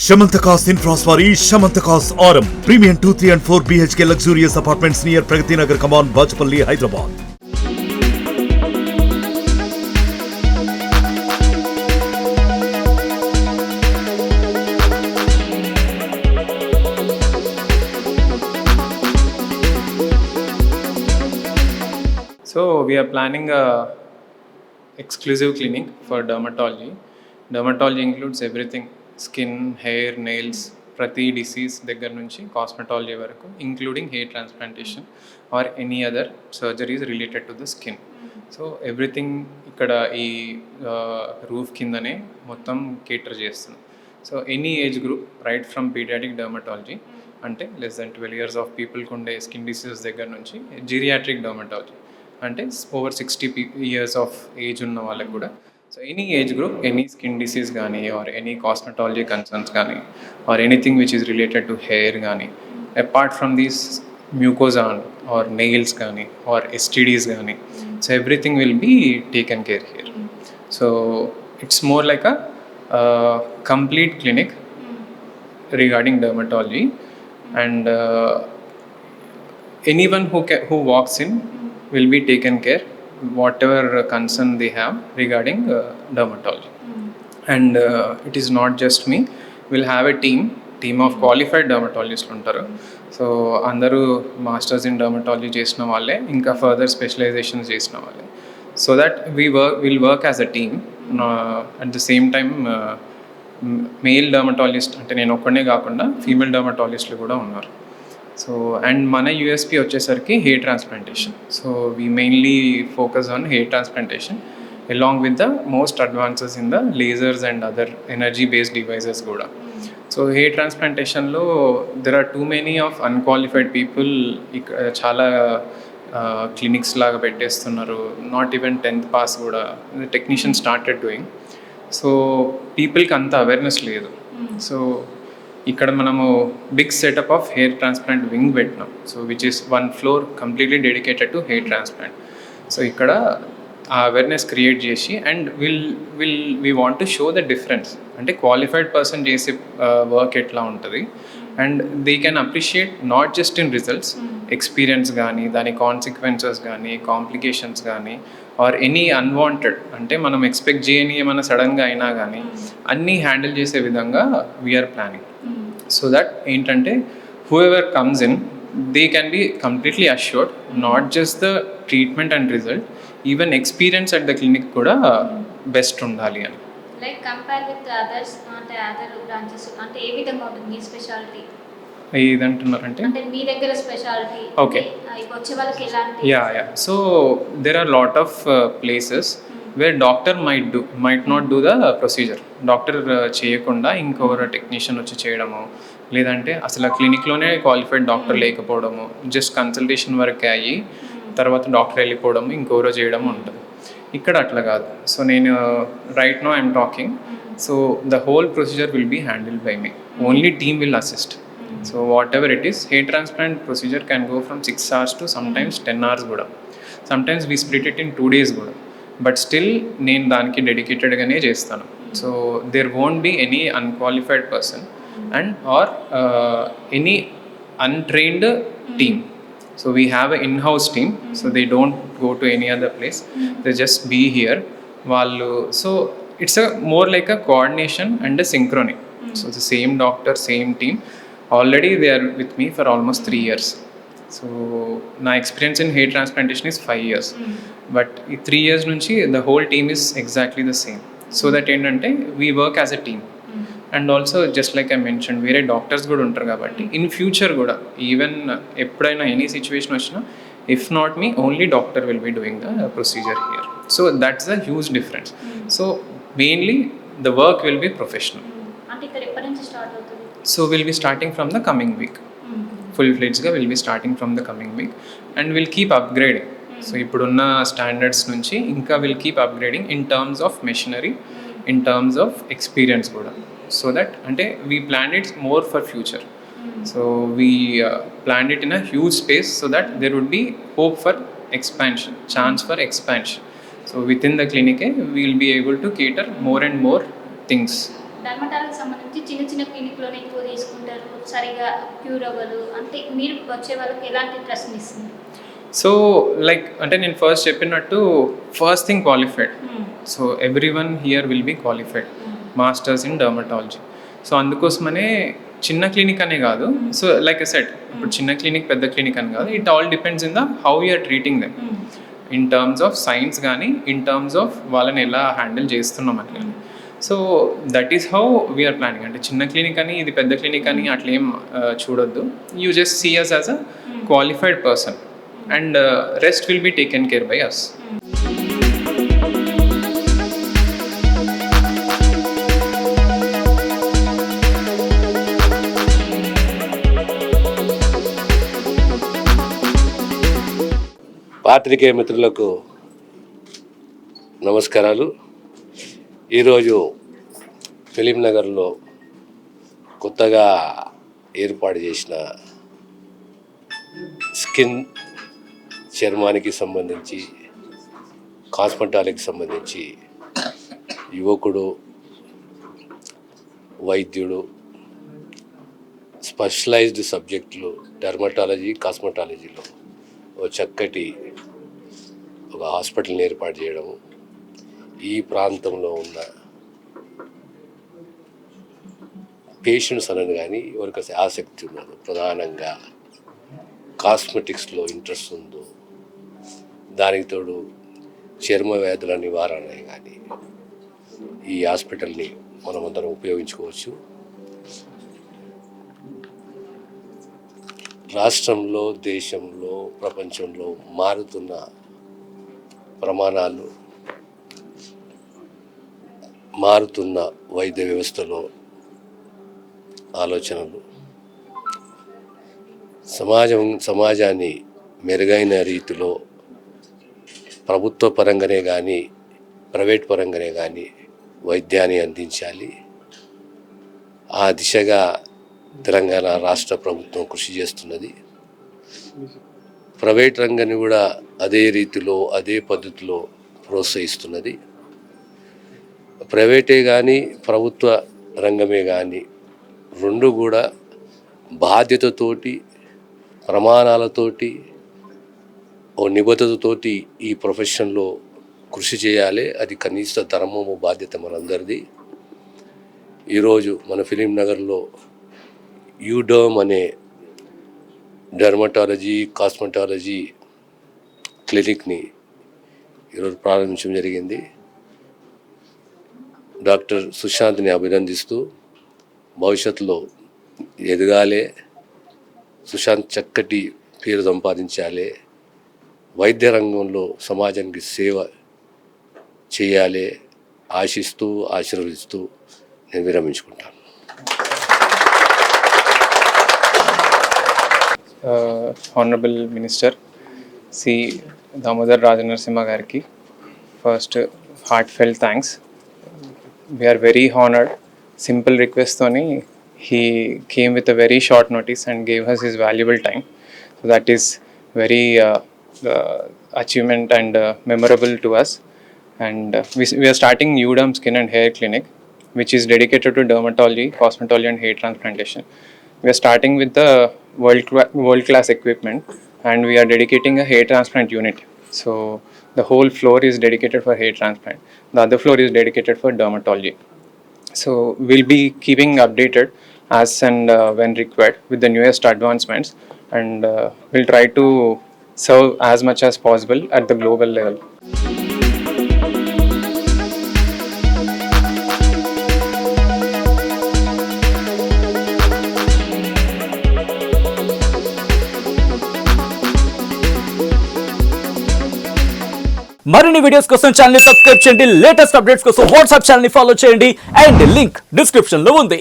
Shamantakas Infraswari, Shamantakas Aurum. Premium 2, 3 and 4 BHK luxurious apartments near Pragati Nagar, Kaman, Bachapalli, Hyderabad. So we are planning a exclusive clinic for dermatology. Dermatology includes everything: skin, hair, nails, ప్రతి disease దగ్గర నుంచి cosmetology వరకు, including hair transplantation or any other surgeries related to the skin. So everything ఇక్కడ ఈ roof కిందనే మొత్తం కేటర్ చేస్తుంది. So any age group, right from paediatric dermatology అంటే లెస్ దెన్ 12 years ఆఫ్ పీపుల్కి ఉండే స్కిన్ డిసీజెస్ దగ్గర నుంచి జీరియాట్రిక్ డర్మటాలజీ అంటే ఓవర్ 60 years ఆఫ్ ఏజ్ ఉన్న వాళ్ళకి కూడా. So any age group, any skin disease కానీ ఆర్ ఎనీ కాస్మెటాలజీ కన్సర్న్స్ కానీ or anything which is related to hair కానీ, apart from these mucosa or nails కానీ ఆర్ ఎస్టీడీస్ కానీ, so everything will be taken care here. So it's more like a complete clinic regarding dermatology, and anyone who walks in will be taken care whatever concern they have regarding dermatology. And it is not just me, we'll have a team of qualified dermatologists ఉంటారు. So అందరూ masters in dermatology చేసిన వాళ్ళే, ఇంకా further specialisations చేసిన వాళ్ళే. So that will work as a team. At the same time male dermatologist అంటే నేను ఒక్కడే కాకుండా ఫీమేల్ డర్మటాలజిస్టులు కూడా ఉన్నారు. సో అండ్ మన యూఎస్పీ వచ్చేసరికి hair transplantation. So we mainly focus on hair transplantation along with the most advances in the lasers and other energy based devices కూడా. So హెయిర్ ట్రాన్స్ప్లాంటేషన్లో there are too many of unqualified people. చాలా clinics లాగా పెట్టేస్తున్నారు, not even 10th pass కూడా technician started doing. So పీపుల్కి అంత awareness లేదు. సో ఇక్కడ మనము big setup of hair transplant wing పెట్టినాం. So which is 1 floor completely dedicated to hair transplant. So ఇక్కడ ఆ అవేర్నెస్ క్రియేట్ చేసి and we want to show the difference, అంటే క్వాలిఫైడ్ పర్సన్ చేసే వర్క్ ఎట్లా ఉంటుంది and they can appreciate not just in results, experience కానీ, దాని consequences కానీ, కాంప్లికేషన్స్ కానీ ఆర్ ఎనీ అన్వాంటెడ్, అంటే మనం ఎక్స్పెక్ట్ చేయని ఏమైనా సడన్గా అయినా కానీ అన్నీ హ్యాండిల్ చేసే విధంగా వీఆర్ ప్లానింగ్. సో దట్ ఏంటంటే whoever comes in, they can be completely assured not just the treatment and result, even experience at the clinic కూడా బెస్ట్ ఉండాలి అని. లైక్ కంపేర్ విత్ అదర్స్, అంటే అదర్ బ్రాంచెస్ అంటే ఏ విధంగా ఉంటుంది మీ speciality? ఏదంటున్నారంటే అంటే మీ దగ్గర స్పెషాలిటీ ఓకే వచ్చే వాళ్ళకి ఎలాంటి? Yeah so there are lot of places where doctor might not do the procedure. Doctor చేయకుండా ఇంకొకరు టెక్నీషియన్ వచ్చి చేయడము, లేదంటే అసలు క్లినిక్లోనే క్వాలిఫైడ్ డాక్టర్ లేకపోవడము, జస్ట్ కన్సల్టేషన్ వరకే అయ్యి తర్వాత డాక్టర్ వెళ్ళిపోవడము, ఇంకెవరో చేయడము ఉంటుంది. ఇక్కడ అట్లా కాదు. సో నేను right now I'm talking, so the whole procedure will be handled by me, only team will assist. So whatever it is, hair transplant procedure can go from 6 hours to sometimes 10 hours కూడా. Sometimes we split it in 2 days కూడా. But still నేను దానికి డెడికేటెడ్గానే చేస్తాను. So there won't be any unqualified person and or any untrained team. So we have an in-house team, so they don't go to any other place, they just be here. So it's a more like a coordination and a synchrony. So the same doctor, same team, already they are with me for almost 3 years. So my experience in hair transplantation is 5 years, but in 3 years nunchi the whole team is exactly the same. So that endante we work as a team. And also just like I mention, వేరే doctors కూడా ఉంటారు కాబట్టి in future కూడా even ఎప్పుడైనా any situation వచ్చినా, if not me, only doctor will be doing the procedure here. So that's the huge difference. So mainly the work will be professional. So will be starting from the coming week, full ఫ్లెడ్జ్గా will be starting from the coming week and will keep upgrading. So ఇప్పుడున్న standards నుంచి ఇంకా will keep upgrading in terms of machinery, in terms of experience కూడా. So that ante we planned it more for future. So we planned it in a huge space so that there would be hope for expansion, chance for expansion. So within the clinic we will be able to cater more and more things. Dermatology సంబంధించి చిన్న చిన్న క్లినిక్లోనే ఎక్కువ తీసుకుంటారు, సరిగా cure అవ్వదు అంటే మీరు వచ్చే వాళ్ళకి ఎలాంటి ట్రస్ట్ని ఇస్తున్నారు? సో లైక్ అంటే నేను ఫస్ట్ చెప్పినట్టు first thing qualified. So everyone here will be qualified, masters in dermatology. సో అందుకోసమనే చిన్న క్లినిక్ అనే కాదు. సో లైక్ ఎ సెట్, ఇప్పుడు చిన్న క్లినిక్ పెద్ద క్లినిక్ అని కాదు, it all depends in the how you're treating them in terms of science కానీ ఇన్ టర్మ్స్ ఆఫ్ వాళ్ళని ఎలా హ్యాండిల్ చేస్తున్నాం అని కానీ. So that is how we're planning. అంటే చిన్న క్లినిక్ అని ఇది పెద్ద క్లినిక్ అని అట్లేం చూడొద్దు. You just see us as a qualified person and rest will be taken care by us. పాత్రికేయ మిత్రులకు నమస్కారాలు. ఈరోజు ఫిలిం నగర్లో కొత్తగా ఏర్పాటు చేసిన స్కిన్, చర్మానికి సంబంధించి, కాస్మెటాలజీకి సంబంధించి యువకుడు, వైద్యుడు, స్పెషలైజ్డ్ సబ్జెక్టులు డర్మటాలజీ, కాస్మెటాలజీలో ఓ చక్కటి ఒక హాస్పిటల్ని ఏర్పాటు చేయడము, ఈ ప్రాంతంలో ఉన్న పేషెంట్స్ అనని కానీ ఎవరికి ఆసక్తి ఉన్నదో, ప్రధానంగా కాస్మెటిక్స్లో ఇంట్రెస్ట్ ఉందో, దానికి తోడు చర్మ వ్యాధుల నివారణ కానీ ఈ హాస్పిటల్ని మనమందరం ఉపయోగించుకోవచ్చు. రాష్ట్రంలో, దేశంలో, ప్రపంచంలో మారుతున్న ప్రమాణాలు, మారుతున్న వైద్య వ్యవస్థలో ఆలోచనలు సమాజాన్ని మెరుగైన రీతిలో ప్రభుత్వ పరంగానే కానీ ప్రైవేట్ పరంగానే కానీ వైద్యాన్ని అందించాలి. ఆ దిశగా తెలంగాణ రాష్ట్ర ప్రభుత్వం కృషి చేస్తున్నది. ప్రైవేట్ రంగాన్ని కూడా అదే రీతిలో, అదే పద్ధతిలో ప్రోత్సహిస్తున్నది. ప్రైవేటే కానీ ప్రభుత్వ రంగమే కానీ రెండు కూడా బాధ్యతతోటి, ప్రమాణాలతోటి, ఓ నిబద్ధతతోటి ఈ ప్రొఫెషన్లో కృషి చేయాలి. అది కనీస ధర్మము, బాధ్యత మనందరిది. ఈరోజు మన ఫిలిం నగర్లో యూడర్మ్ అనే డర్మటాలజీ, కాస్మెటాలజీ క్లినిక్ని ఈరోజు ప్రారంభించడం జరిగింది. డాక్టర్ సుశాంత్ని అభినందిస్తూ, భవిష్యత్తులో ఎదగాలి, సుశాంత్ చక్కటి పేరు సంపాదించాలి, వైద్య రంగంలో సమాజానికి సేవ చేయాలి ఆశిస్తూ, ఆశీర్వదిస్తూ నేను విరమించుకుంటాను. Honorable Minister C. Damodar Rajanarasimha Gariki, first heartfelt thanks. We are very honored. Simple request toni he came with a very short notice and gave us his valuable time. So that is very achievement and memorable to us. And we are starting UDAM Skin and Hair Clinic, which is dedicated to dermatology, cosmetology and hair transplantation. We are starting with the world class equipment and we are dedicating a hair transplant unit. So the whole floor is dedicated for hair transplant. The other floor is dedicated for dermatology. So we'll be keeping updated as and when required with the newest advancements, and we'll try to serve as much as possible at the global level. మరిన్ని videos కోసం channel ని subscribe చేయండి. Latest updates కోసం WhatsApp channel ని follow చేయండి and link description లో ఉంది.